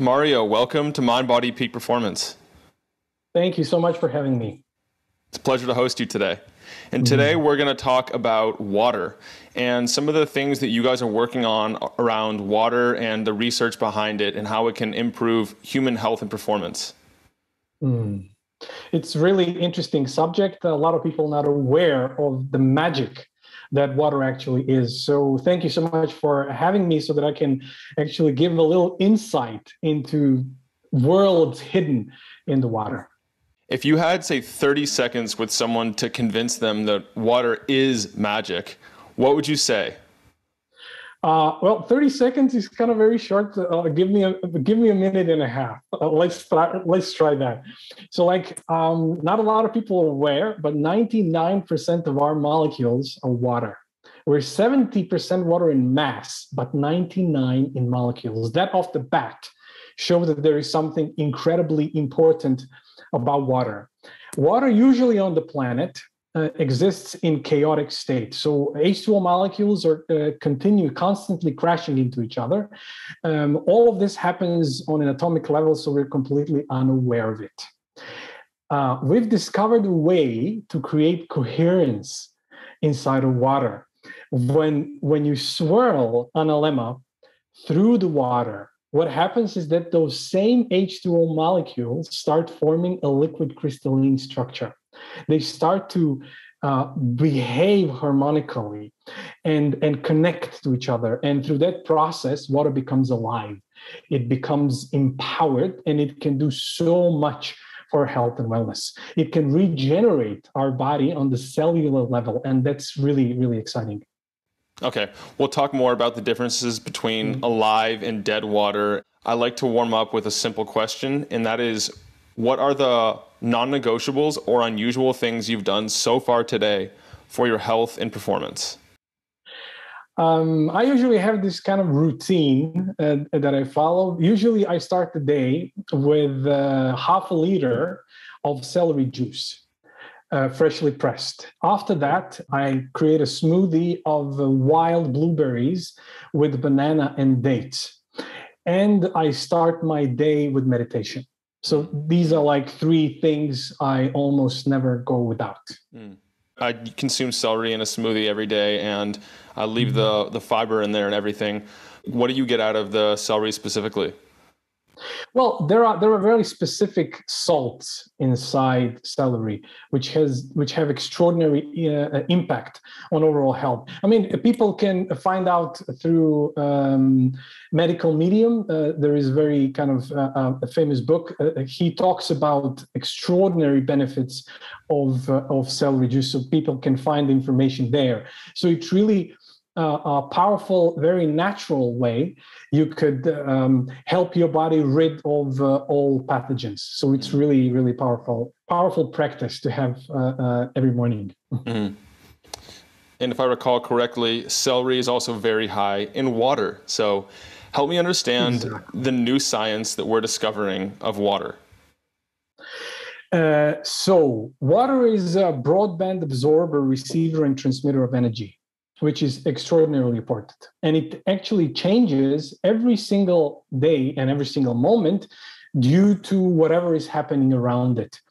Mario, welcome to Mind Body Peak Performance. Thank you so much for having me. It's a pleasure to host you today. And today we're going to talk about water and some of the things that you guys are working on around water and the research behind it and how it can improve human health and performance. It's a really interesting subject. A lot of people are not aware of the magic that water actually is. So thank you so much for having me so that I can actually give a little insight into worlds hidden in the water. If you had, say, 30 seconds with someone to convince them that water is magic, what would you say? Well, 30 seconds is kind of very short. Give me a minute and a half. Let's try that. So, not a lot of people are aware, but 99% of our molecules are water. We're 70% water in mass, but 99 in molecules. That off the bat shows that there is something incredibly important about water. Water usually on the planet exists in chaotic state. So H2O molecules are constantly crashing into each other. All of this happens on an atomic level, so we're completely unaware of it. We've discovered a way to create coherence inside of water. When you swirl analemma through the water, what happens is that those same H2O molecules start forming a liquid crystalline structure. They start to behave harmonically and connect to each other. And through that process, water becomes alive. It becomes empowered, and it can do so much for health and wellness. It can regenerate our body on the cellular level, and that's really, really exciting. Okay, we'll talk more about the differences between alive and dead water. I like to warm up with a simple question, and that is, what are the non-negotiables or unusual things you've done so far today for your health and performance? I usually have this kind of routine that I follow. Usually I start the day with half a liter of celery juice. Freshly pressed. After that, I create a smoothie of wild blueberries with banana and dates. And I start my day with meditation. So these are like three things I almost never go without. I consume celery in a smoothie every day, and I leave the fiber in there and everything. What do you get out of the celery specifically? Well, there are very specific salts inside celery, which have extraordinary impact on overall health. I mean, people can find out through medical medium. There is very kind of a famous book. He talks about extraordinary benefits of celery juice, so people can find information there. So it's really a powerful, very natural way you could help your body rid of all pathogens. So it's really, really powerful practice to have every morning. And if I recall correctly, celery is also very high in water. So help me understand the new science that we're discovering of water. So water is a broadband absorber, receiver, and transmitter of energy, which is extraordinarily important. And it actually changes every single day and every single moment due to whatever is happening around it.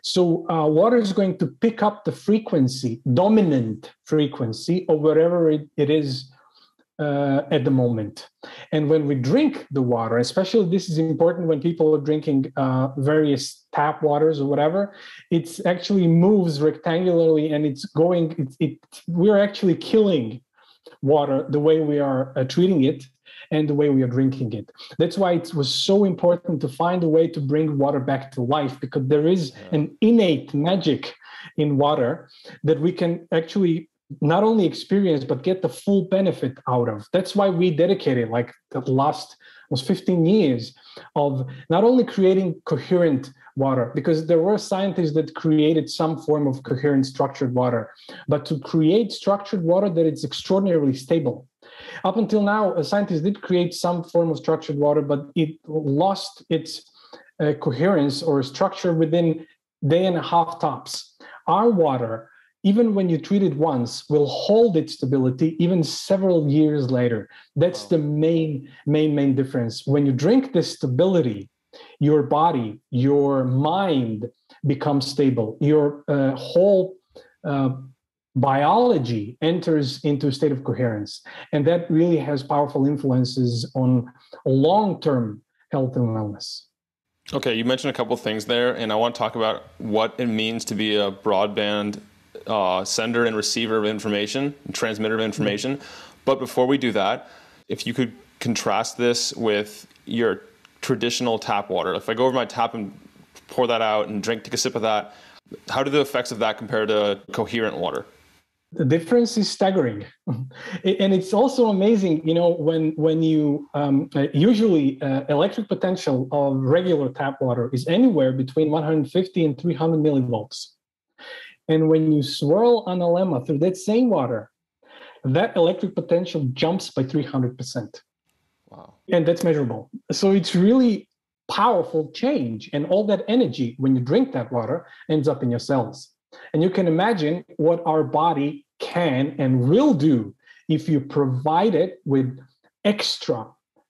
So water is going to pick up the frequency, dominant frequency of whatever it is at the moment. And when we drink the water, especially this is important when people are drinking various tap waters or whatever, it actually moves rectangularly and we're actually killing water the way we are treating it and the way we are drinking it. That's why it was so important to find a way to bring water back to life, because there is an innate magic in water that we can actually not only experience, but get the full benefit out of. That's why we dedicated like the last almost 15 years of not only creating coherent water, because there were scientists that created some form of coherent structured water, but to create structured water that is extraordinarily stable. Up until now, scientists did create some form of structured water, but it lost its coherence or structure within day and a half tops. Our water even when you treat it once, will hold its stability even several years later. That's the main difference. When you drink this stability, your body, your mind becomes stable. Your whole biology enters into a state of coherence. And that really has powerful influences on long-term health and wellness. Okay, you mentioned a couple of things there, and I want to talk about what it means to be a broadband sender and receiver of information, transmitter of information. But before we do that, if you could contrast this with your traditional tap water. If I go over my tap and pour that out and take a sip of that, how do the effects of that compare to coherent water? The difference is staggering. And it's also amazing, when you usually electric potential of regular tap water is anywhere between 150 and 300 millivolts. And when you swirl analemma through that same water, that electric potential jumps by 300%. Wow. And that's measurable. So it's really powerful change. And all that energy, when you drink that water, ends up in your cells. And you can imagine what our body can and will do if you provide it with extra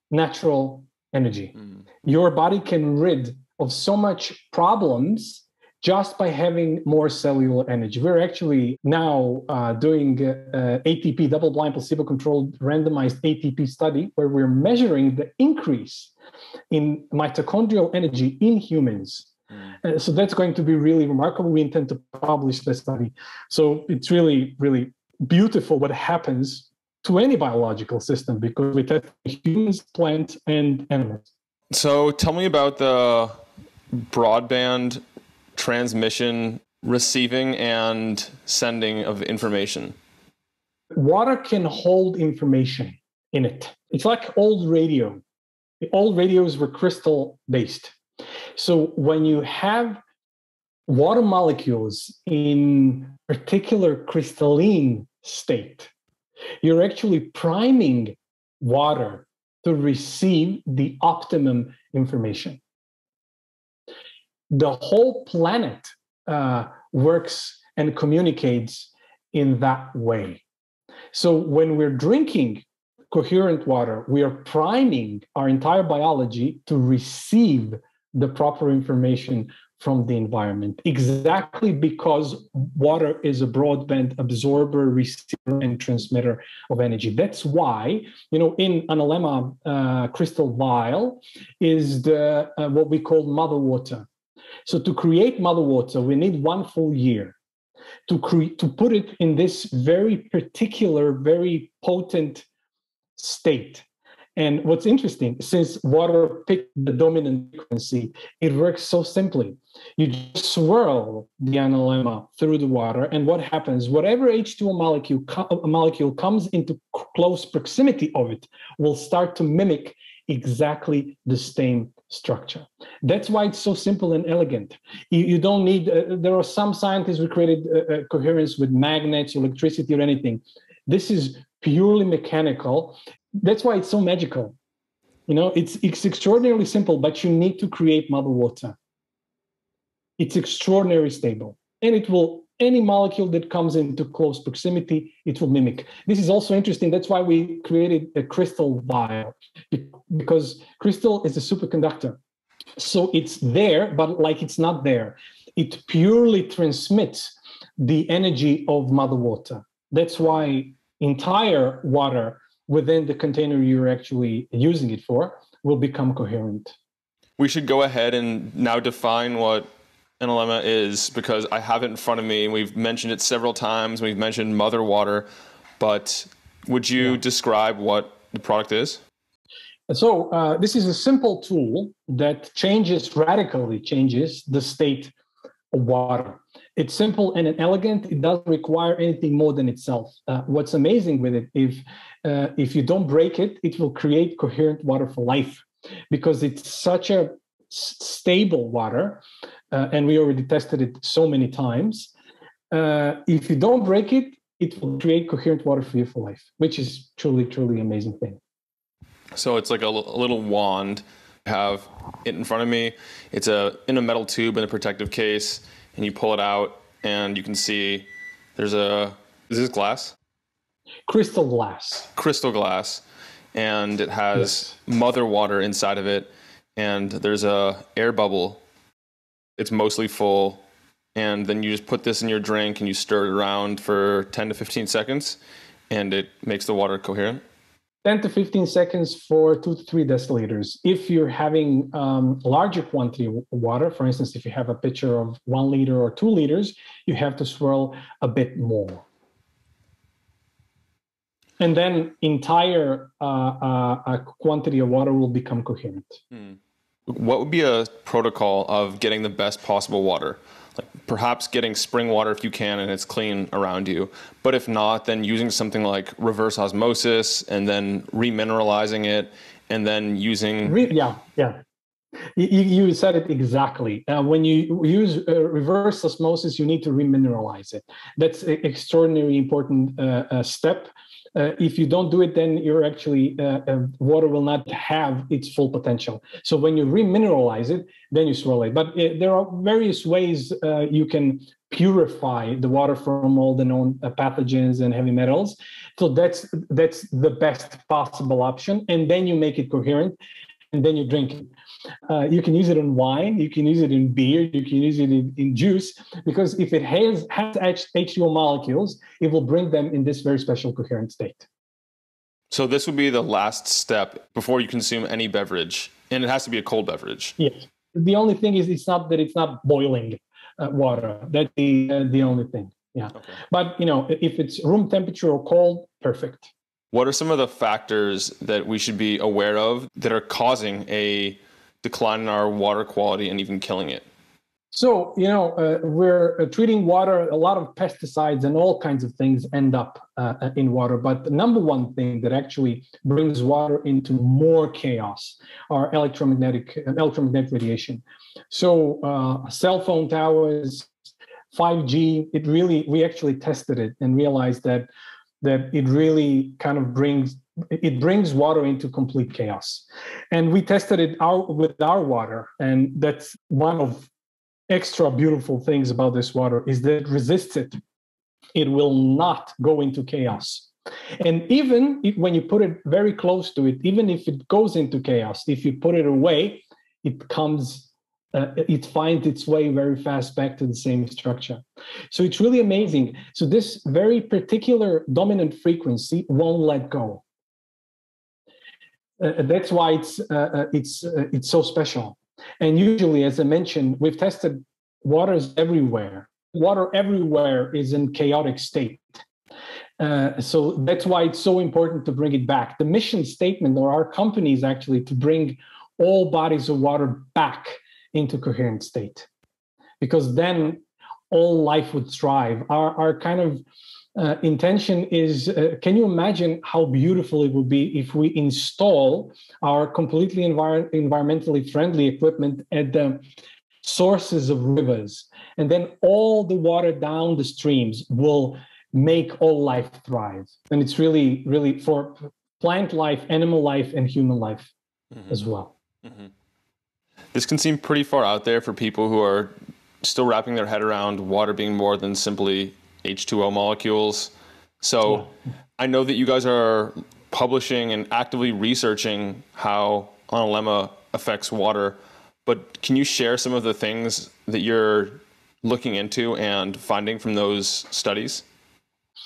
natural energy. Your body can rid of so much problems just by having more cellular energy. We're actually now doing ATP, double-blind, placebo-controlled, randomized ATP study, where we're measuring the increase in mitochondrial energy in humans. So that's going to be really remarkable. We intend to publish the study. So it's really, really beautiful what happens to any biological system, because we test humans, plants, and animals. So tell me about the broadband transmission, receiving, and sending of information. Water can hold information in it. It's like old radio. The old radios were crystal-based. So when you have water molecules in particular crystalline state, you're actually priming water to receive the optimum information. The whole planet works and communicates in that way. So when we're drinking coherent water, we are priming our entire biology to receive the proper information from the environment, exactly because water is a broadband absorber, receiver, and transmitter of energy. That's why, in analemma crystal vial is the what we call mother water. So to create mother water, we need 1 full year to put it in this very particular, very potent state. And what's interesting, since water picked the dominant frequency, it works so simply. You just swirl the analemma through the water, and what happens? Whatever H2O molecule comes into close proximity of it will start to mimic exactly the same structure. That's why it's so simple and elegant. You don't need, there are some scientists who created coherence with magnets, electricity, or anything. This is purely mechanical. That's why it's so magical. It's extraordinarily simple, but you need to create mother water. It's extraordinarily stable. And it will, any molecule that comes into close proximity, it will mimic. This is also interesting. That's why we created a crystal vial, because crystal is a superconductor. So it's there, but like it's not there. It purely transmits the energy of mother water. That's why entire water within the container you're actually using it for will become coherent. We should go ahead and now define what analemma is, because I have it in front of me. We've mentioned it several times. We've mentioned mother water, but would you describe what the product is? So this is a simple tool that radically changes the state of water. It's simple and elegant. It doesn't require anything more than itself. What's amazing with it, if you don't break it, it will create coherent water for life, because it's such a stable water, and we already tested it so many times. If you don't break it, it will create coherent water for you for life, which is truly, truly amazing thing. So it's like a little wand. I have it in front of me. It's in a metal tube in a protective case, and you pull it out, and you can see is this glass? Crystal glass. Crystal glass. And it has mother water inside of it. And there's a air bubble. It's mostly full. And then you just put this in your drink and you stir it around for 10 to 15 seconds. And it makes the water coherent. 10 to 15 seconds for 2 to 3 deciliters. If you're having larger quantity of water, for instance, if you have a pitcher of 1 liter or 2 liters, you have to swirl a bit more. And then entire quantity of water will become coherent. What would be a protocol of getting the best possible water? Like perhaps getting spring water if you can and it's clean around you. But if not, then using something like reverse osmosis and then remineralizing it and then using... Yeah. You said it exactly. When you use reverse osmosis, you need to remineralize it. That's an extraordinarily important step. If you don't do it, then you're actually water will not have its full potential. So when you remineralize it, then you swirl it. But there are various ways you can purify the water from all the known pathogens and heavy metals. So that's the best possible option. And then you make it coherent, and then you drink it. You can use it in wine, you can use it in beer, you can use it in juice, because if it has H2O molecules, it will bring them in this very special coherent state. So this would be the last step before you consume any beverage, and it has to be a cold beverage. Yes. The only thing is it's not boiling water. That's the only thing. Yeah. Okay. But if it's room temperature or cold, perfect. What are some of the factors that we should be aware of that are causing a decline in our water quality and even killing it? So, we're treating water, a lot of pesticides and all kinds of things end up in water. But the number one thing that actually brings water into more chaos are electromagnetic radiation. So cell phone towers, 5G, we actually tested it and realized that it really kind of brings water into complete chaos. And we tested it with our water. And that's one of extra beautiful things about this water is that it resists it. It will not go into chaos. And even when you put it very close to it, even if it goes into chaos, if you put it away, it finds its way very fast back to the same structure. So it's really amazing. So this very particular dominant frequency won't let go. That's why it's so special. And usually, as I mentioned, we've tested waters everywhere. Water everywhere is in chaotic state. So that's why it's so important to bring it back. The mission statement of our company is actually to bring all bodies of water back into coherent state, because then all life would thrive. Our kind of intention is, can you imagine how beautiful it would be if we install our completely environmentally friendly equipment at the sources of rivers, and then all the water down the streams will make all life thrive. And it's really, really for plant life, animal life, and human life as well. Mm-hmm. This can seem pretty far out there for people who are still wrapping their head around water being more than simply H2O molecules. So I know that you guys are publishing and actively researching how Analemma affects water, but can you share some of the things that you're looking into and finding from those studies?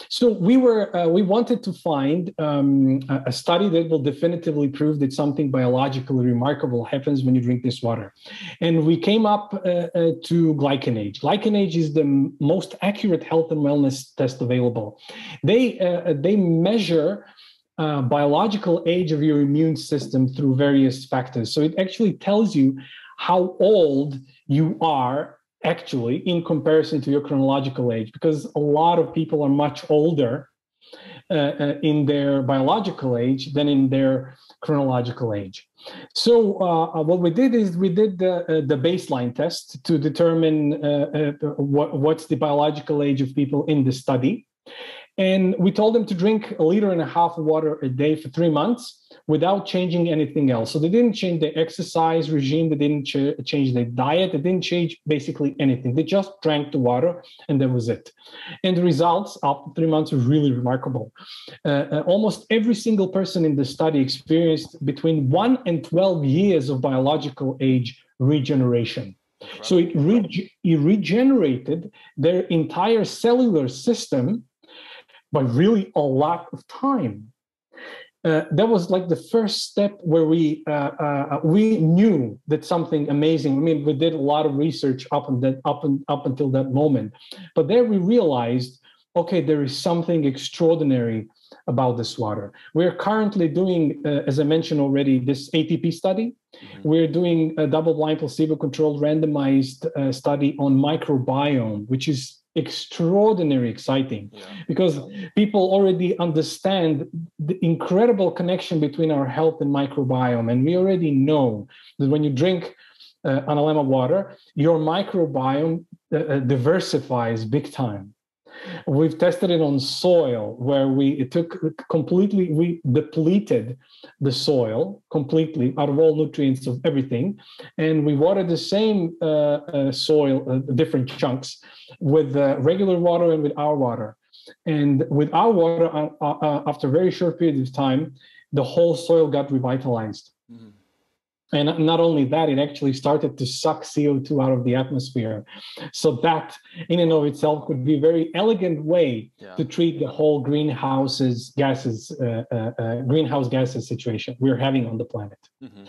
So we wanted to find a study that will definitively prove that something biologically remarkable happens when you drink this water. And we came up to glycanage. Glycanage is the most accurate health and wellness test available. They measure biological age of your immune system through various factors. So it actually tells you how old you are actually in comparison to your chronological age, because a lot of people are much older in their biological age than in their chronological age. So what we did is we did the baseline test to determine what's the biological age of people in the study. And we told them to drink 1.5 liters of water a day for 3 months without changing anything else. So they didn't change their exercise regime. They didn't change their diet. They didn't change basically anything. They just drank the water, and that was it. And the results after 3 months were really remarkable. Almost every single person in the study experienced between 1 and 12 years of biological age regeneration. Incredible. So it regenerated their entire cellular system by really a lot of time. That was like the first step where we knew that something amazing. I mean, we did a lot of research up until that moment, but there we realized, okay, there is something extraordinary about this water. We're currently doing, as I mentioned already, this ATP study. Mm-hmm. We're doing a double-blind, placebo-controlled, randomized study on microbiome, which is extraordinarily exciting because people already understand the incredible connection between our health and microbiome. And we already know that when you drink Analemma water, your microbiome diversifies big time. We've tested it on soil where we depleted the soil completely out of all nutrients of everything. And we watered the same soil, different chunks, with regular water and with our water. And with our water, after a very short period of time, the whole soil got revitalized. Mm-hmm. And not only that, it actually started to suck CO2 out of the atmosphere. So that in and of itself could be a very elegant way to treat the whole greenhouse gases situation we're having on the planet. Mm-hmm.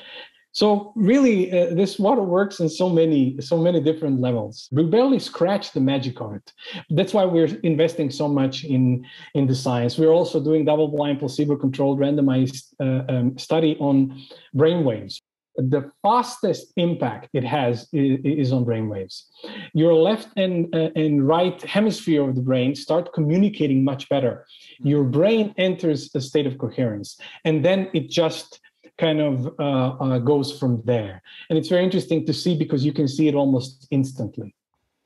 So really, this water works in so many different levels. We barely scratched the magic of it. That's why we're investing so much in the science. We're also doing double-blind, placebo-controlled, randomized study on brainwaves. The fastest impact it has is on brainwaves. Your left and right hemisphere of the brain start communicating much better. Your brain enters a state of coherence, and then it just kind of goes from there. And it's very interesting to see because you can see it almost instantly.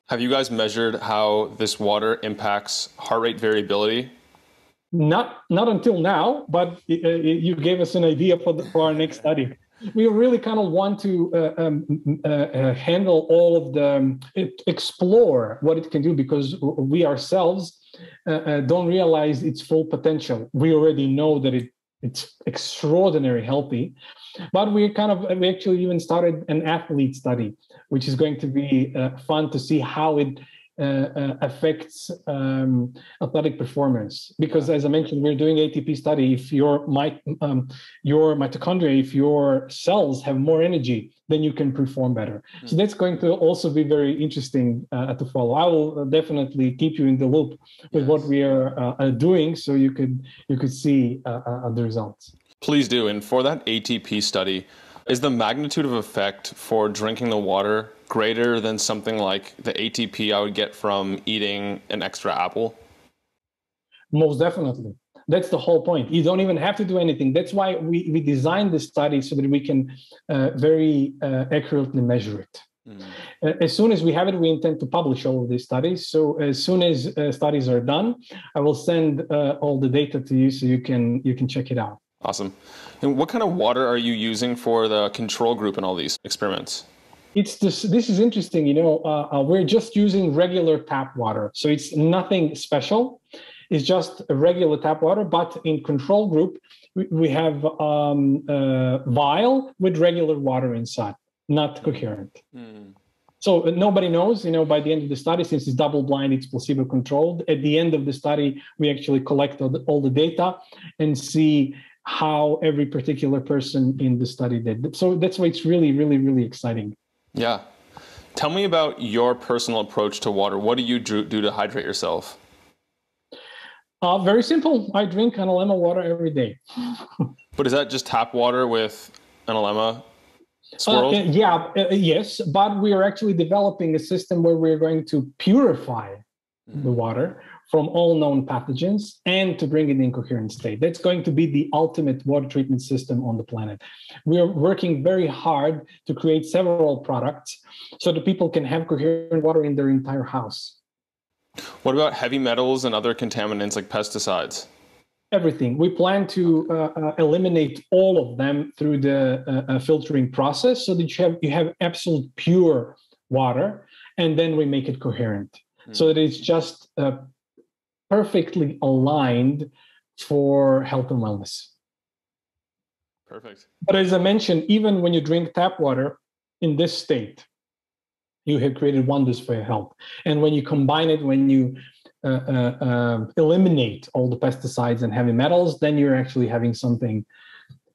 Have you guys measured how this water impacts heart rate variability? Not until now, but you gave us an idea for our next study. We really kind of want to handle all of explore what it can do because we ourselves don't realize its full potential. We already know that it's extraordinarily healthy, but we actually even started an athlete study, which is going to be fun to see how it affects athletic performance. Because as I mentioned, we're doing ATP study. If your mitochondria, if your cells have more energy, then you can perform better. So that's going to also be very interesting to follow. I will definitely keep you in the loop with what we are doing, so you could see the results. Please do. And for that ATP study, is the magnitude of effect for drinking the water greater than something like the ATP I would get from eating an extra apple? Most definitely. That's the whole point. You don't even have to do anything. That's why we designed this study so that we can very accurately measure it. As soon as we have it, we intend to publish all of these studies. So as soon as studies are done, I will send all the data to you so you can check it out. Awesome. And what kind of water are you using for the control group in all these experiments? This is interesting. We're just using regular tap water. So it's nothing special. It's just a regular tap water. But in control group, we have a vial with regular water inside, not coherent. So nobody knows, by the end of the study, since it's double-blind, it's placebo-controlled. At the end of the study, we actually collect all the data and see how every particular person in the study did. So that's why it's really, really, really exciting. Yeah. Tell me about your personal approach to water. What do you do to hydrate yourself? Very simple. I drink Analemma water every day. But is that just tap water with Analemma swirled? Yes. But we are actually developing a system where we're going to purify the water from all known pathogens and to bring it in coherent state. That's going to be the ultimate water treatment system on the planet. We are working very hard to create several products so that people can have coherent water in their entire house. What about heavy metals and other contaminants like pesticides? Everything. We plan to eliminate all of them through the filtering process so that you have absolute pure water, and then we make it coherent so that it's just perfectly aligned for health and wellness. Perfect. But as I mentioned, even when you drink tap water in this state, you have created wonders for your health. And when you combine it, when you eliminate all the pesticides and heavy metals, then you're actually having something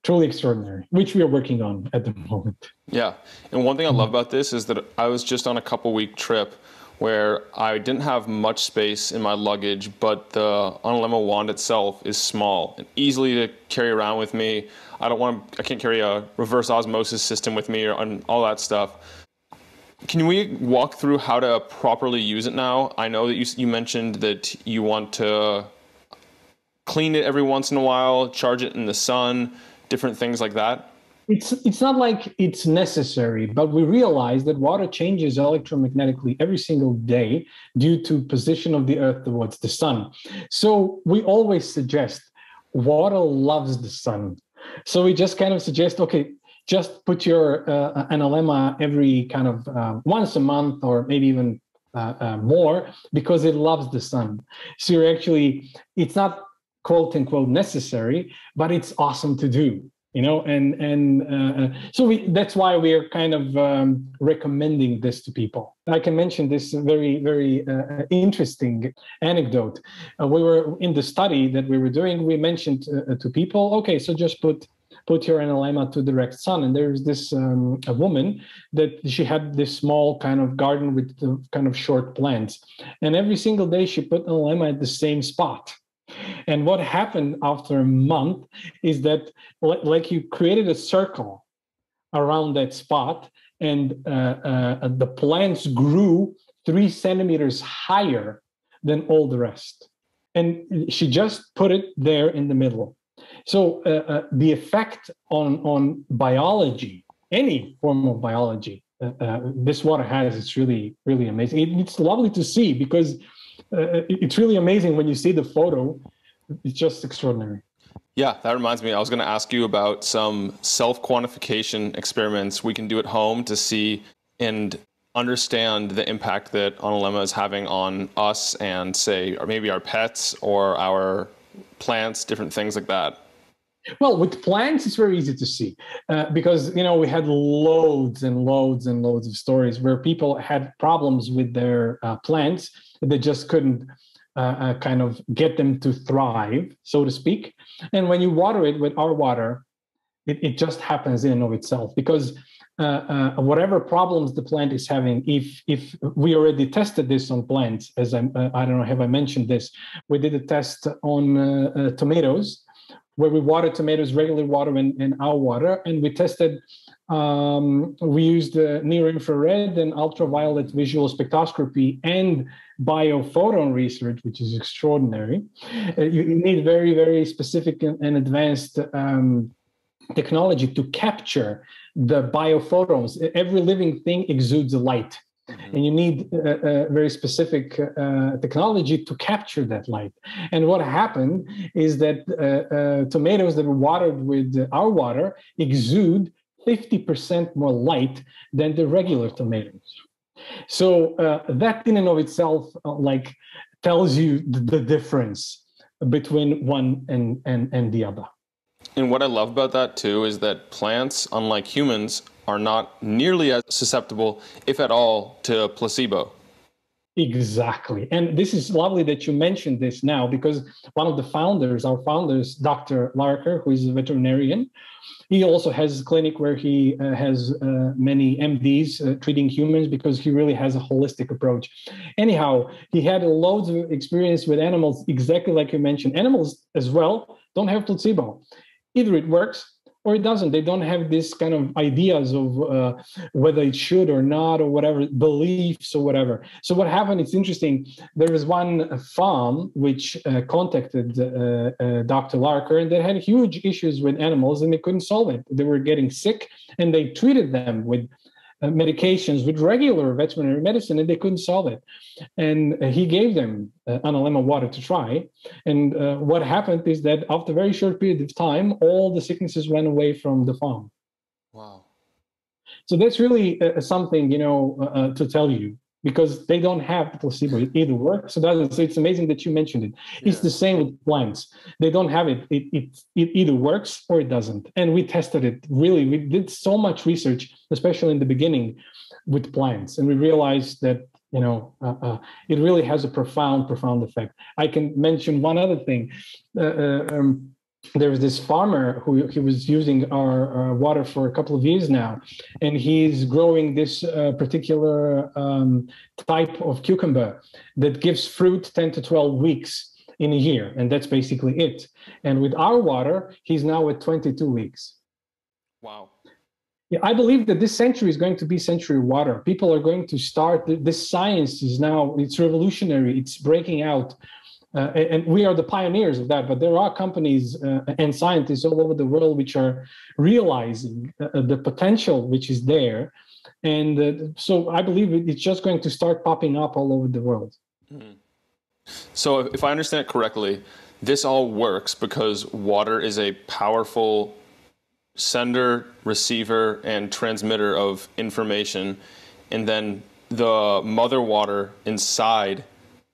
truly extraordinary, which we are working on at the moment. Yeah. And one thing I love about this is that I was just on a couple-week trip where I didn't have much space in my luggage, but the Analemma wand itself is small and easily to carry around with me. I can't carry a reverse osmosis system with me or all that stuff. Can we walk through how to properly use it now? I know that you mentioned that you want to clean it every once in a while, charge it in the sun, different things like that. It's not like it's necessary, but we realize that water changes electromagnetically every single day due to position of the Earth towards the sun. So we always suggest water loves the sun. So we just kind of suggest, okay, just put your analemma every kind of once a month or maybe even more because it loves the sun. So you're actually, it's not quote unquote necessary, but it's awesome to do. So that's why we are kind of recommending this to people. I can mention this very, very interesting anecdote. We were in the study that we were doing. We mentioned to people, okay, so just put your analemma to direct sun. And there's this a woman that she had this small kind of garden with kind of short plants, and every single day she put analemma at the same spot. And what happened after a month is that like you created a circle around that spot, and the plants grew 3 centimeters higher than all the rest. And she just put it there in the middle. So the effect on biology, any form of biology, this water has, it's really, really amazing. It's lovely to see because it's really amazing when you see the photo. It's just extraordinary. Yeah, that reminds me, I was going to ask you about some self-quantification experiments we can do at home to see and understand the impact that Analemma is having on us and say, or maybe our pets or our plants, different things like that. Well, with plants, it's very easy to see because, we had loads and loads and loads of stories where people had problems with their plants. They just couldn't kind of get them to thrive, so to speak. And when you water it with our water, it just happens in and of itself because whatever problems the plant is having, if we already tested this on plants, as I don't know, have I mentioned this? We did a test on tomatoes, where we water tomatoes, regular water and our water, and we tested, we used near-infrared and ultraviolet visual spectroscopy and biophoton research, which is extraordinary. You need very, very specific and advanced technology to capture the biophotons. Every living thing exudes light. And you need a very specific technology to capture that light. And what happened is that tomatoes that were watered with our water exude 50% more light than the regular tomatoes. So that in and of itself tells you the difference between one and the other. And what I love about that too is that plants, unlike humans, are not nearly as susceptible, if at all, to placebo. Exactly. And this is lovely that you mentioned this now, because one of the founders, our founders, Dr. Larker, who is a veterinarian, he also has a clinic where he has many MDs treating humans because he really has a holistic approach. Anyhow, he had loads of experience with animals, exactly like you mentioned. Animals as well don't have placebo. Either it works or it doesn't. They don't have this kind of ideas of whether it should or not or whatever, beliefs or whatever. So what happened, it's interesting. There was one farm which contacted Dr. Larker, and they had huge issues with animals and they couldn't solve it. They were getting sick and they treated them with medications with regular veterinary medicine, and they couldn't solve it. And he gave them Analemma water to try. And what happened is that after a very short period of time, all the sicknesses went away from the farm. Wow. So that's really something, to tell you, because they don't have the placebo. It either works. So it's amazing that you mentioned it. Yeah. It's the same with plants. They don't have it. It either works or it doesn't. And we tested it. Really, we did so much research, especially in the beginning with plants. And we realized that, it really has a profound effect. I can mention one other thing. There was this farmer who he was using our water for a couple of years now, and he's growing this particular type of cucumber that gives fruit 10 to 12 weeks in a year, and that's basically it. And with our water, he's now at 22 weeks. Wow. Yeah, I believe that this century is going to be century of water. People are going to start, this science is now, it's revolutionary, it's breaking out. And we are the pioneers of that, but there are companies and scientists all over the world which are realizing the potential which is there. And so I believe it's just going to start popping up all over the world. Mm-hmm. So if I understand it correctly, this all works because water is a powerful sender, receiver, and transmitter of information. And then the mother water inside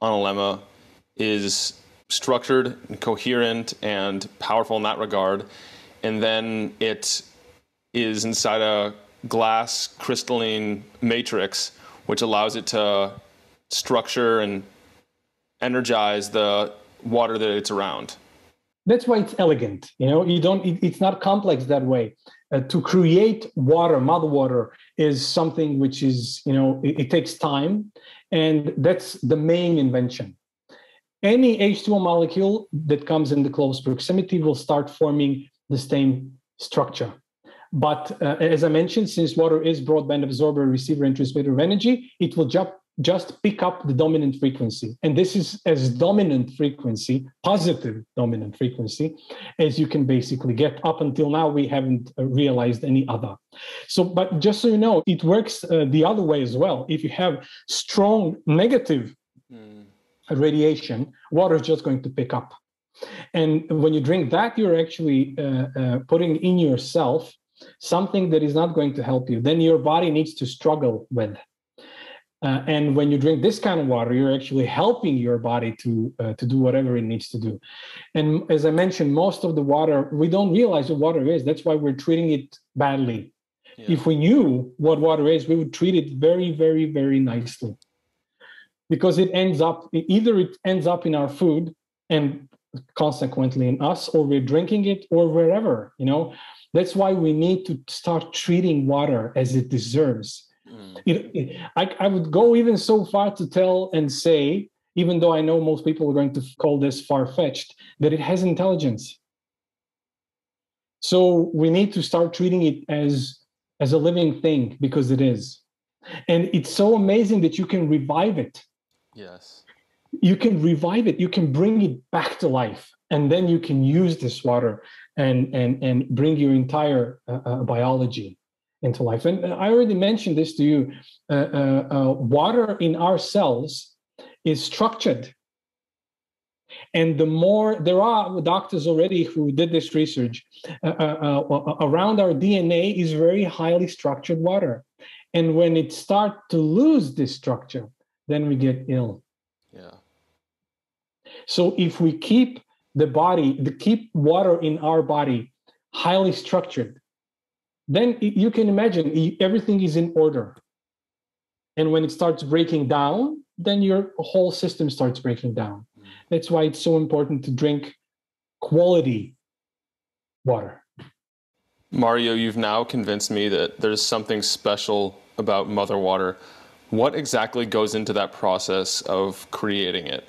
Analemma is structured and coherent and powerful in that regard. And then it is inside a glass crystalline matrix, which allows it to structure and energize the water that it's around. That's why it's elegant. It's not complex that way. To create water, mother water, is something which is, it takes time. And that's the main invention. Any H2O molecule that comes in the close proximity will start forming the same structure. But as I mentioned, since water is broadband absorber, receiver, and transmitter of energy, it will just pick up the dominant frequency. And this is as dominant frequency, positive dominant frequency, as you can basically get. Up until now, we haven't realized any other. So, but just so you know, it works the other way as well. If you have strong negative radiation, water is just going to pick up. And when you drink that, you're actually putting in yourself something that is not going to help you. Then your body needs to struggle with. And when you drink this kind of water, you're actually helping your body to do whatever it needs to do. And as I mentioned, most of the water, we don't realize what water is. That's why we're treating it badly. Yeah. If we knew what water is, we would treat it very, very, very nicely. Because it ends up in our food and consequently in us, or we're drinking it, or wherever, That's why we need to start treating water as it deserves. I would go even so far to tell and say, even though I know most people are going to call this far-fetched, that it has intelligence. So we need to start treating it as a living thing, because it is. And it's so amazing that you can revive it. Yes. You can revive it. You can bring it back to life. And then you can use this water and bring your entire biology into life. And I already mentioned this to you. Water in our cells is structured. And the more, there are doctors already who did this research, around our DNA is very highly structured water. And when it starts to lose this structure, then we get ill. Yeah. So if we keep keep water in our body highly structured, then you can imagine everything is in order. And when it starts breaking down, then your whole system starts breaking down. That's why it's so important to drink quality water. Mario, you've now convinced me that there's something special about mother water. What exactly goes into that process of creating it?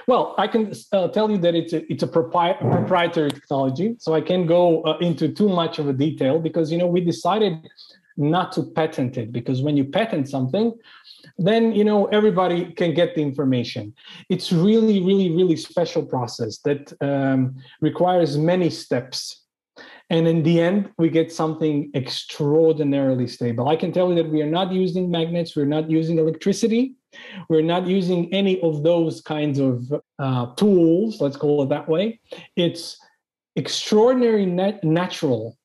Well, I can tell you that it's a proprietary technology, so I can't go into too much of a detail because, we decided not to patent it, because when you patent something, then, everybody can get the information. It's really, really, really special process that requires many steps. And in the end, we get something extraordinarily stable. I can tell you that we are not using magnets, we're not using electricity, we're not using any of those kinds of tools, let's call it that way. It's extraordinary natural.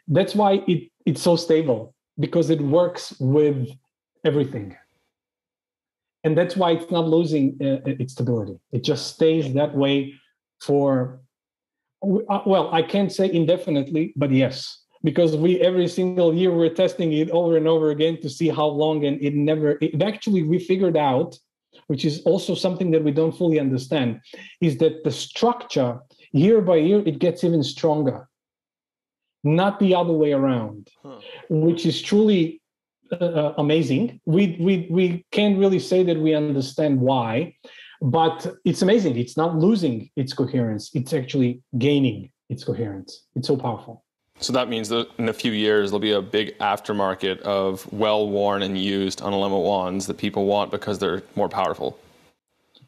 That's why it's so stable, because it works with everything. And that's why it's not losing its stability. It just stays that way for, well, I can't say indefinitely, but yes, because every single year we're testing it over and over again to see how long, and it actually, we figured out, which is also something that we don't fully understand, is that the structure year by year, it gets even stronger, not the other way around, which is truly amazing. We can't really say that we understand why, but it's amazing. It's not losing its coherence. It's actually gaining its coherence. It's so powerful. So that means that in a few years, there'll be a big aftermarket of well-worn and used Analemma wands that people want because they're more powerful.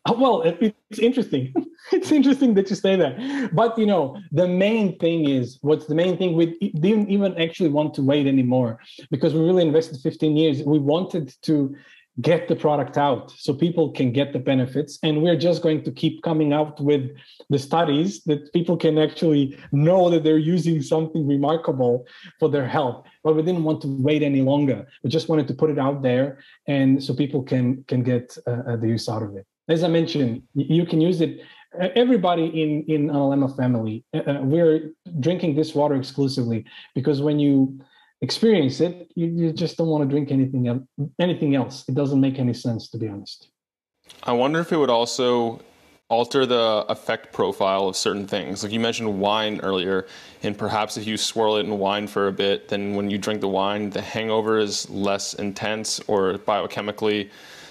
Well, it's interesting. It's interesting that you say that. But, the main thing is, what's the main thing? We didn't even actually want to wait anymore, because we really invested 15 years. We wanted to get the product out so people can get the benefits. And we're just going to keep coming out with the studies that people can actually know that they're using something remarkable for their health. But we didn't want to wait any longer. We just wanted to put it out there, and so people can get the use out of it. As I mentioned, you can use it. Everybody in Analemma family, we're drinking this water exclusively, because when you experience it, you just don't want to drink anything else. It doesn't make any sense, to be honest. I wonder if it would also alter the effect profile of certain things. Like you mentioned wine earlier, and perhaps if you swirl it in wine for a bit, then when you drink the wine, the hangover is less intense, or biochemically,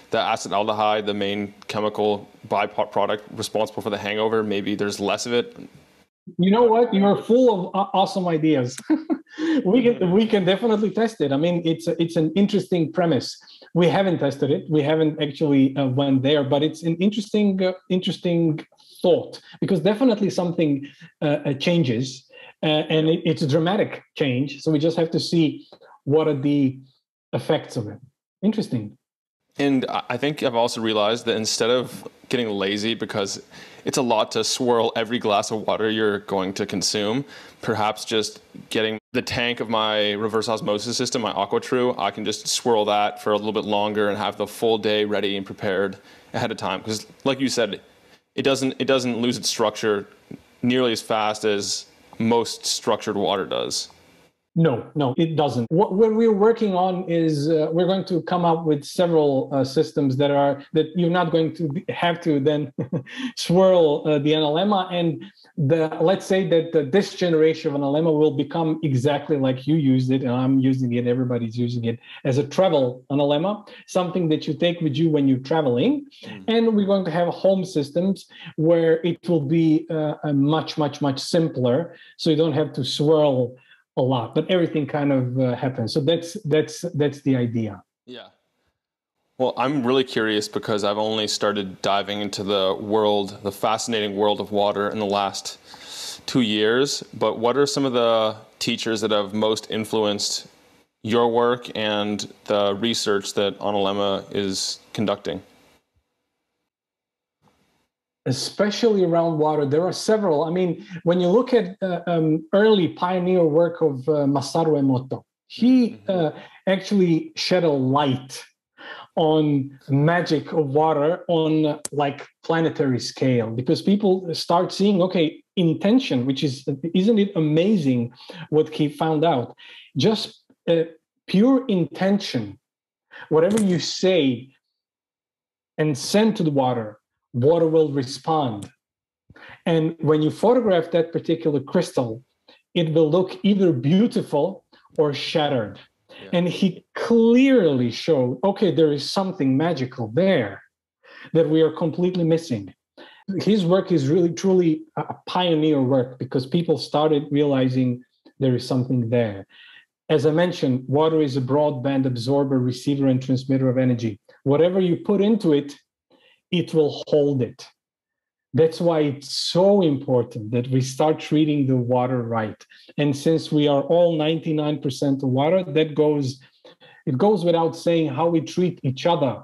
the acetaldehyde, the main chemical byproduct responsible for the hangover, maybe there's less of it. You know what? You're full of awesome ideas. we can definitely test it. I mean, it's an interesting premise. We haven't tested it. We haven't actually went there, but it's an interesting thought, because definitely something changes, and it's a dramatic change. So we just have to see what are the effects of it. Interesting. And I think I've also realized that instead of getting lazy, because it's a lot to swirl every glass of water you're going to consume, perhaps just getting the tank of my reverse osmosis system, my AquaTrue, I can just swirl that for a little bit longer and have the full day ready and prepared ahead of time. Because like you said, it doesn't lose its structure nearly as fast as most structured water does. No, it doesn't. What we're working on is we're going to come up with several systems that you're not going to have to then swirl the Analemma. And let's say that this generation of Analemma will become exactly like you used it, and I'm using it, everybody's using it, as a travel Analemma, something that you take with you when you're traveling. And we're going to have home systems where it will be much, much, much simpler, so you don't have to swirl a lot, but everything kind of happens. So that's the idea. Yeah. Well, I'm really curious, because I've only started diving into the fascinating world of water in the last 2 years. But what are some of the teachers that have most influenced your work and the research that Analemma is conducting? Especially around water, there are several. I mean, when you look at early pioneer work of Masaru Emoto, he actually shed a light on magic of water on like planetary scale, because people start seeing, okay, intention, which isn't it amazing what he found out? Just pure intention, whatever you say and send to the water will respond. And when you photograph that particular crystal, it will look either beautiful or shattered. Yeah. And he clearly showed, okay, there is something magical there that we are completely missing. His work is really, truly a pioneer work, because people started realizing there is something there. As I mentioned, water is a broadband absorber, receiver, and transmitter of energy. Whatever you put into it, it will hold it. That's why it's so important that we start treating the water right. And since we are all 99% of water, it goes without saying how we treat each other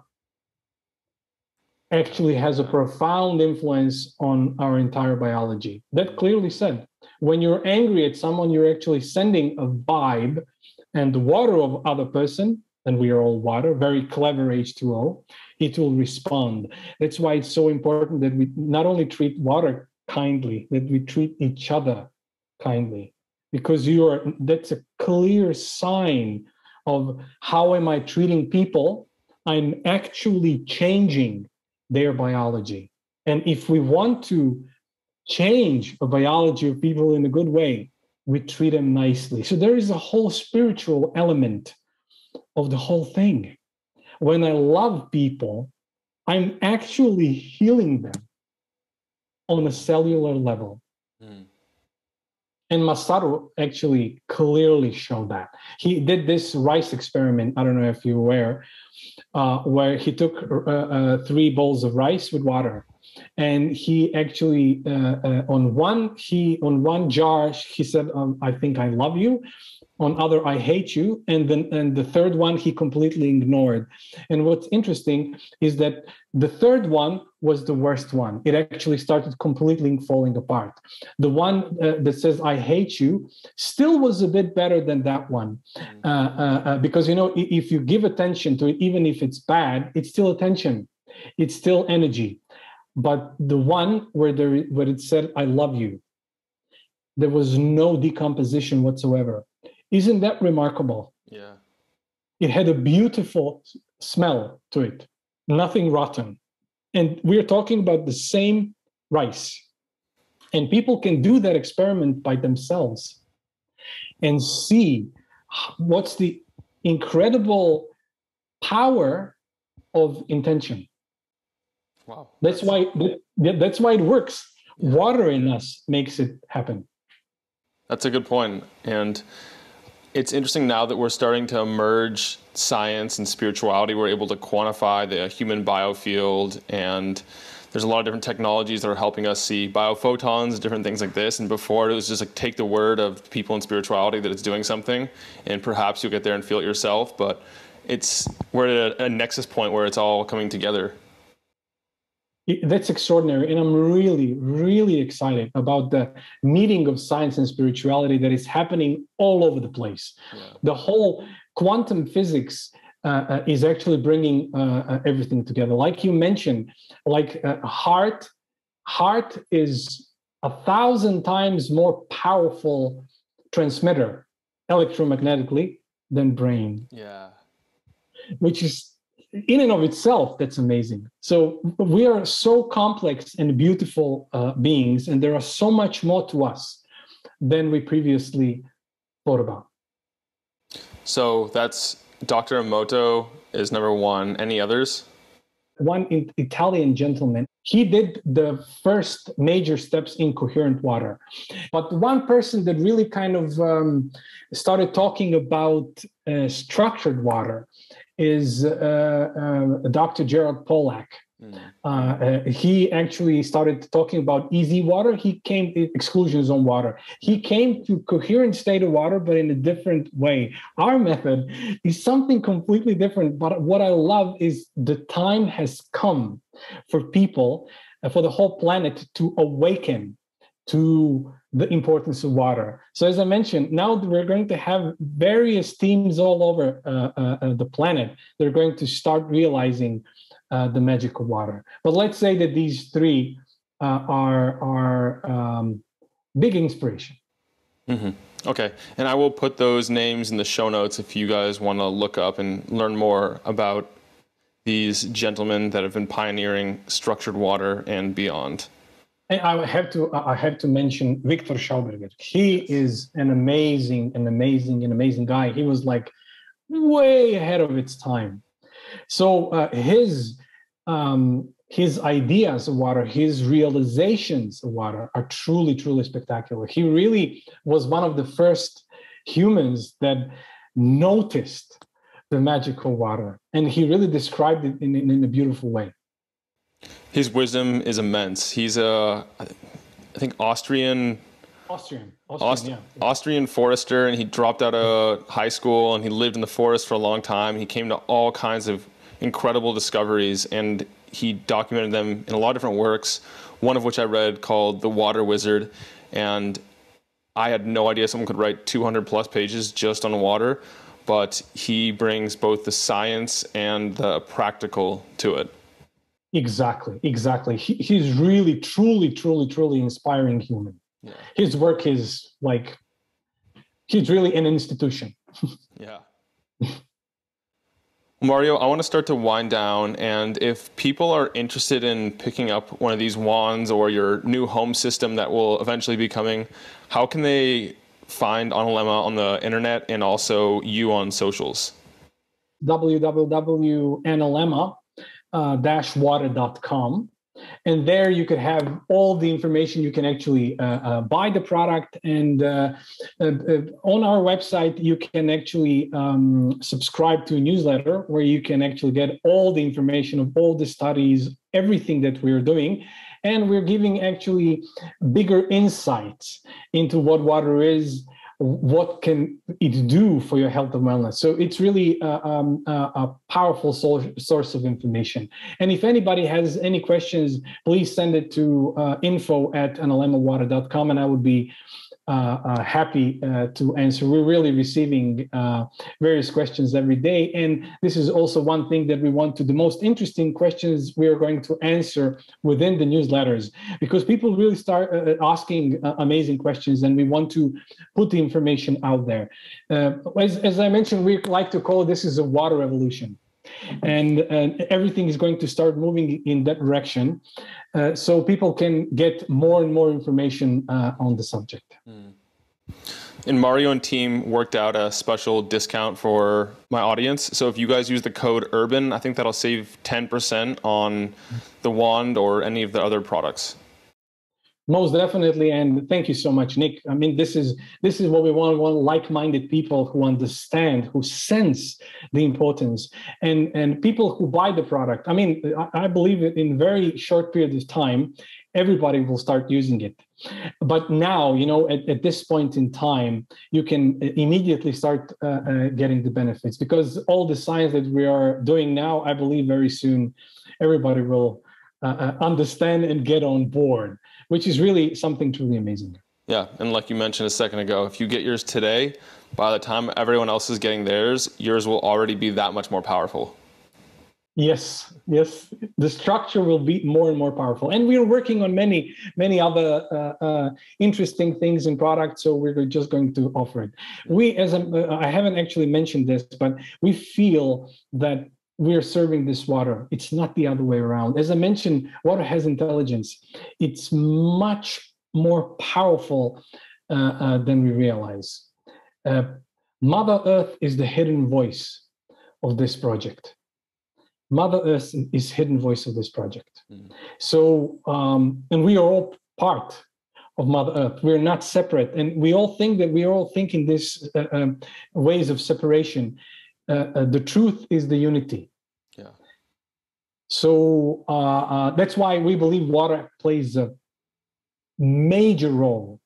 actually has a profound influence on our entire biology. That clearly said, when you're angry at someone, you're actually sending a vibe, and the water of other person, and we are all water, very clever H2O, it will respond. That's why it's so important that we not only treat water kindly, that we treat each other kindly, because that's a clear sign of how am I treating people. I'm actually changing their biology. And if we want to change the biology of people in a good way, we treat them nicely. So there is a whole spiritual element of the whole thing. When I love people, I'm actually healing them on a cellular level. Mm. And Masaru actually clearly showed that. He did this rice experiment, I don't know if you're aware, where he took 3 bowls of rice with water, and he actually on one jar he said, "I think I love you." On other, "I hate you," and the third one he completely ignored. And what's interesting is that the third one was the worst one. It actually started completely falling apart. The one that says "I hate you" still was a bit better than that one, because if you give attention to it, even if it's bad, it's still attention, it's still energy. But the one where it said "I love you," there was no decomposition whatsoever. Isn't that remarkable? Yeah. It had a beautiful smell to it, nothing rotten. And we're talking about the same rice. And people can do that experiment by themselves and see what's the incredible power of intention. Wow. That's why it works. Yeah. Water in us makes it happen. That's a good point. And it's interesting now that we're starting to merge science and spirituality. We're able to quantify the human biofield, and there's a lot of different technologies that are helping us see biophotons, different things like this. And before, it was just like take the word of people in spirituality that it's doing something, and perhaps you'll get there and feel it yourself. But we're at a nexus point where it's all coming together. That's extraordinary. And I'm really, really excited about the meeting of science and spirituality that is happening all over the place. Yeah. The whole quantum physics is actually bringing everything together. Like you mentioned, heart is 1,000 times more powerful transmitter electromagnetically than brain. Yeah. Which is, in and of itself, that's amazing. So we are so complex and beautiful beings, and there are so much more to us than we previously thought about. So that's Dr. Emoto is number 1. Any others? One Italian gentleman, he did the first major steps in coherent water. But one person that really kind of started talking about structured water is Dr. Gerald Pollack. He actually started talking about easy water. Exclusions on water. He came to coherent state of water, but in a different way. Our method is something completely different. But what I love is the time has come for people, for the whole planet to awaken to the importance of water. So as I mentioned, now we're going to have various teams all over the planet. They're going to start realizing the magic of water. But let's say that these 3 are big inspiration. Mm-hmm. Okay. And I will put those names in the show notes if you guys want to look up and learn more about these gentlemen that have been pioneering structured water and beyond. And I have to mention Viktor Schauberger. He is an amazing guy. He was like way ahead of its time. So his ideas of water, his realizations of water are truly, truly spectacular. He really was one of the first humans that noticed the magic of water, and he really described it in a beautiful way. His wisdom is immense. He's I think Austrian, yeah. Austrian forester, and he dropped out of high school and he lived in the forest for a long time. He came to all kinds of incredible discoveries, and he documented them in a lot of different works, one of which I read called The Water Wizard. And I had no idea someone could write 200 plus pages just on water, but he brings both the science and the practical to it. Exactly. He's really, truly inspiring human. Yeah. His work is like, he's really an institution. Yeah. Mario, I want to start to wind down, and if people are interested in picking up one of these wands or your new home system that will eventually be coming, how can they find Analemma on the internet and also you on socials? www.analemma-water.com. And there you could have all the information. You can actually buy the product. And on our website, you can actually subscribe to a newsletter where you can actually get all the information of all the studies, everything that we're doing. And we're giving actually bigger insights into what water is, what can it do for your health and wellness. So it's really a powerful source of information. And if anybody has any questions, please send it to info@analemmawater.com, and I would be happy to answer. We're really receiving various questions every day. And this is also one thing that we want to, the most interesting questions we are going to answer within the newsletters, because people really start asking amazing questions, and we want to put the information out there. As I mentioned, we like to call this is a water revolution. And everything is going to start moving in that direction, so people can get more and more information on the subject. And Mario and team worked out a special discount for my audience. So if you guys use the code URBAN, I think that'll save 10% on the wand or any of the other products. Most definitely, and thank you so much, Nick. I mean, this is what we want like-minded people who understand, who sense the importance, and people who buy the product. I mean, I believe in very short period of time, everybody will start using it. But now, at this point in time, you can immediately start getting the benefits, because all the science that we are doing now, I believe very soon, everybody will understand and get on board, which is really something truly amazing. Yeah, and like you mentioned a second ago, if you get yours today, by the time everyone else is getting theirs, yours will already be that much more powerful. Yes. The structure will be more and more powerful. And we're working on many other interesting things in products, so we're just going to offer it. I haven't actually mentioned this, but we feel that we're serving this water. It's not the other way around. As I mentioned, water has intelligence. It's much more powerful than we realize. Mother Earth is the hidden voice of this project. Mother Earth is hidden voice of this project. So, and we are all part of Mother Earth. We're not separate. And we all think that we are all thinking this ways of separation. The truth is the unity. Yeah. So that's why we believe water plays a major role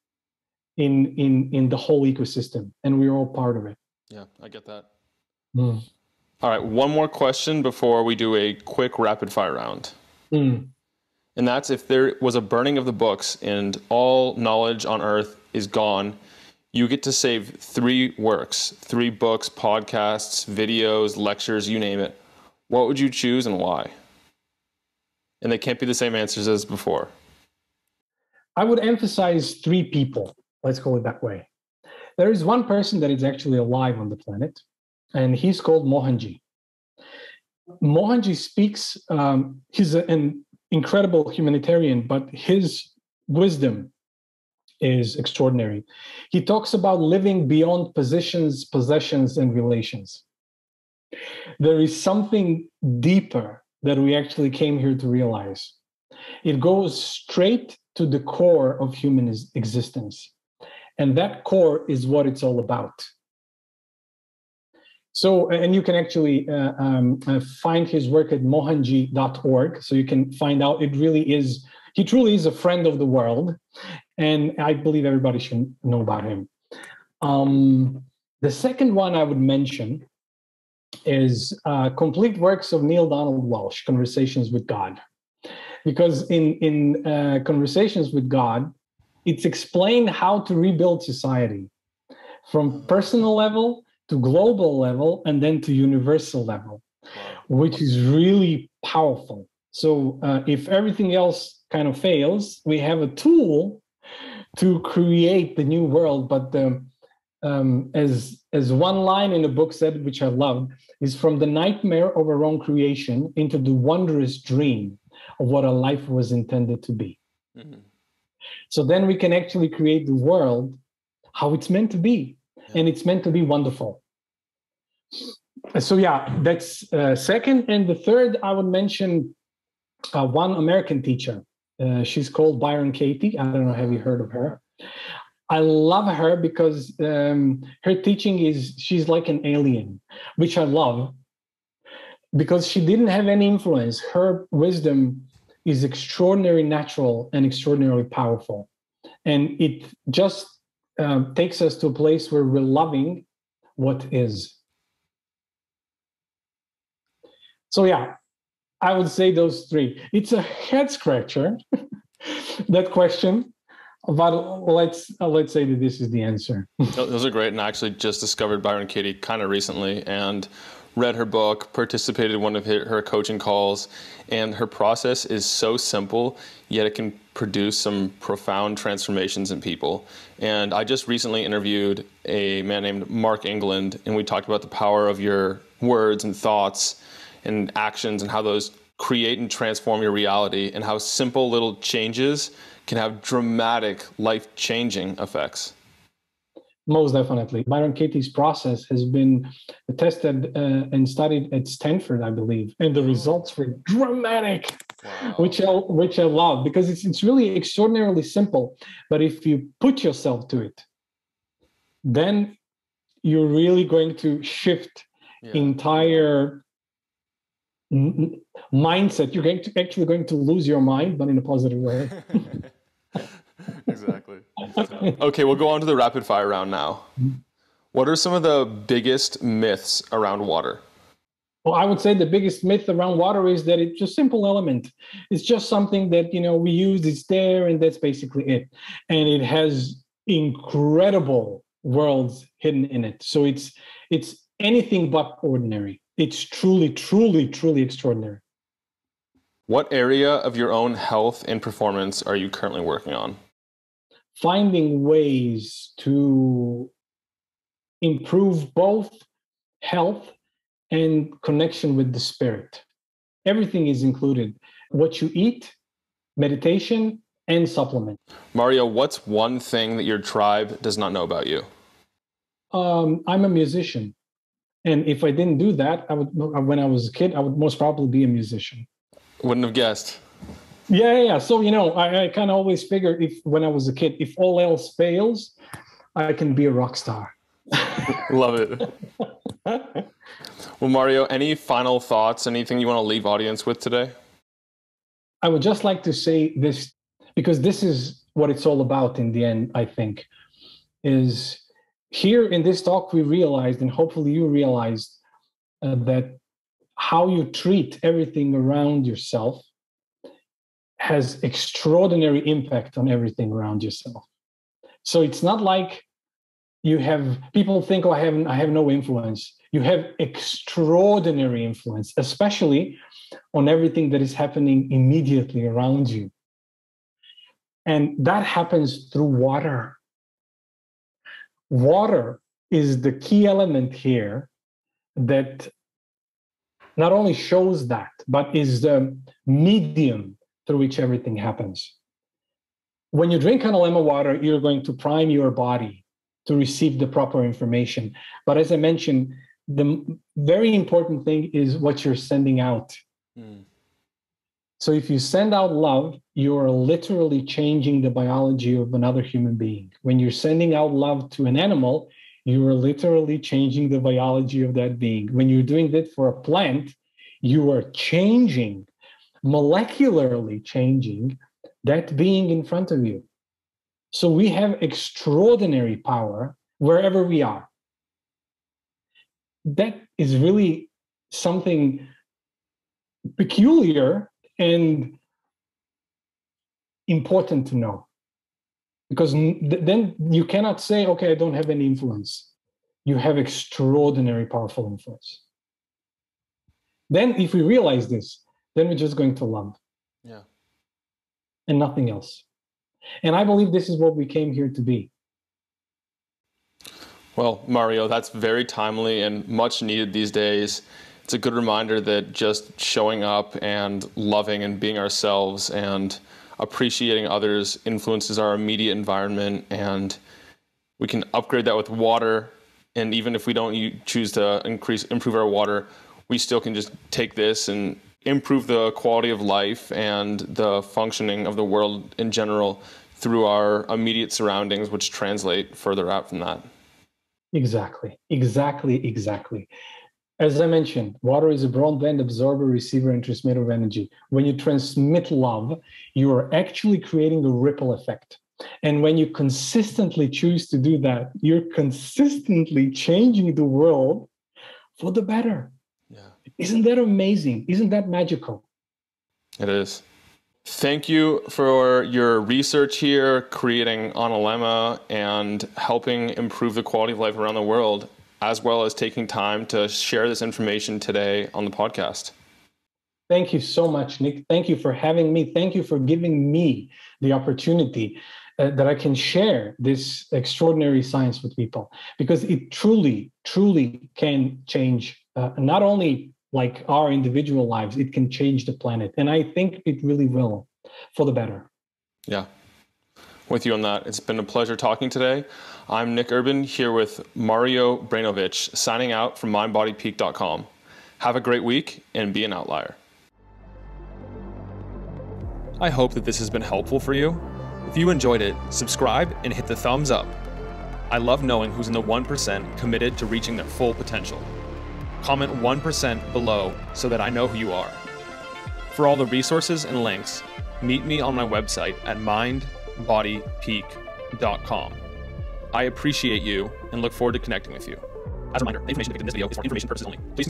in the whole ecosystem, and we're all part of it. Yeah, I get that. All right, one more question before we do a quick rapid fire round. And that's, if there was a burning of the books and all knowledge on Earth is gone, you get to save 3 works, 3 books, podcasts, videos, lectures, you name it. What would you choose and why? And they can't be the same answers as before. I would emphasize 3 people. Let's call it that way. There is one person that is actually alive on the planet, and he's called Mohan Ji. Mohan Ji speaks, he's an incredible humanitarian, but his wisdom is extraordinary. He talks about living beyond positions, possessions, and relations. There is something deeper that we actually came here to realize. It goes straight to the core of human existence. And that core is what it's all about. So, and you can actually find his work at mohanji.org. So you can find out he truly is a friend of the world. And I believe everybody should know about him. The second one I would mention is complete works of Neil Donald Walsh, Conversations with God. Because in Conversations with God, it's explained how to rebuild society from personal level to global level and then to universal level, which is really powerful. So if everything else kind of fails, we have a tool to create the new world. But as one line in the book said, which I love, is from the nightmare of our own creation into the wondrous dream of what a life was intended to be. Mm-hmm. So then we can actually create the world how it's meant to be. And it's meant to be wonderful. So yeah, that's second. And the third, I would mention one American teacher. She's called Byron Katie. I don't know, have you heard of her? I love her because her teaching she's like an alien, which I love because she didn't have any influence. Her wisdom is extraordinarily natural and extraordinarily powerful. And it just takes us to a place where we're loving what is. So yeah, I would say those three. It's a head scratcher, that question, but let's say that this is the answer. Those are great, and I actually just discovered Byron Katie kind of recently and read her book, participated in one of her coaching calls, and her process is so simple, yet it can produce some profound transformations in people. And I just recently interviewed a man named Mark England, and we talked about the power of your words and thoughts and actions and how those create and transform your reality, and how simple little changes can have dramatic, life-changing effects. Most definitely. Byron Katie's process has been tested and studied at Stanford, I believe, and the results were dramatic, which I love because it's really extraordinarily simple. But if you put yourself to it, then you're really going to shift entire mindset. You're actually going to lose your mind, but in a positive way. Exactly. Okay, we'll go on to the rapid fire round now. What are some of the biggest myths around water? Well, I would say the biggest myth around water is that it's a simple element. It's just something that, we use, it's there, and that's basically it. And it has incredible worlds hidden in it. So it's anything but ordinary. It's truly, truly, truly extraordinary. What area of your own health and performance are you currently working on? Finding ways to improve both health and connection with the spirit. Everything is included. What you eat, meditation, and supplement. Mario, what's one thing that your tribe does not know about you? I'm a musician. And if I didn't do that, when I was a kid, I would most probably be a musician. Wouldn't have guessed. Yeah. So, I kind of always figured when I was a kid, if all else fails, I can be a rock star. Love it. Well, Mario, any final thoughts, anything you want to leave audience with today? I would just like to say this, because this is what it's all about in the end, I think, is here in this talk, we realized, and hopefully you realized, that how you treat everything around yourself has extraordinary impact on everything around yourself. So it's not like people think, I have no influence. You have extraordinary influence, especially on everything that is happening immediately around you. And that happens through water. Water is the key element here that not only shows that, but is the medium through which everything happens. When you drink Analemma water, you're going to prime your body to receive the proper information. But as I mentioned, the very important thing is what you're sending out. So if you send out love, you're literally changing the biology of another human being. When you're sending out love to an animal, You are literally changing the biology of that being. When you're doing that for a plant, you are changing, molecularly changing that being in front of you. So we have extraordinary power wherever we are. That is really something peculiar and important to know. Because then you cannot say, okay, I don't have any influence. You have extraordinary powerful influence. Then if we realize this, then we're just going to love. Yeah. And nothing else. And I believe this is what we came here to be. Well, Mario, that's very timely and much needed these days. It's a good reminder that just showing up and loving and being ourselves and appreciating others influences our immediate environment, and we can upgrade that with water. And even if we don't choose to improve our water, we still can just take this and improve the quality of life and the functioning of the world in general through our immediate surroundings, which translate further out from that. Exactly. As I mentioned, water is a broadband absorber, receiver, and transmitter of energy. When you transmit love, you are actually creating a ripple effect. And when you consistently choose to do that, you're consistently changing the world for the better. Yeah. Isn't that amazing? Isn't that magical? It is. Thank you for your research here, creating Analemma, and helping improve the quality of life around the world, as well as taking time to share this information today on the podcast. Thank you so much, Nick. Thank you for having me. Thank you for giving me the opportunity that I can share this extraordinary science with people, because it truly, truly can change not only like our individual lives, it can change the planet. And I think it really will, for the better. Yeah, with you on that. It's been a pleasure talking today. I'm Nick Urban here with Mario Brainovic, signing out from mindbodypeak.com. Have a great week and be an outlier. I hope that this has been helpful for you. If you enjoyed it, subscribe and hit the thumbs up. I love knowing who's in the 1% committed to reaching their full potential. Comment 1% below so that I know who you are. For all the resources and links, meet me on my website at mindbodypeak.com. I appreciate you and look forward to connecting with you. As a reminder, the information depicted in this video is for information purposes only. Please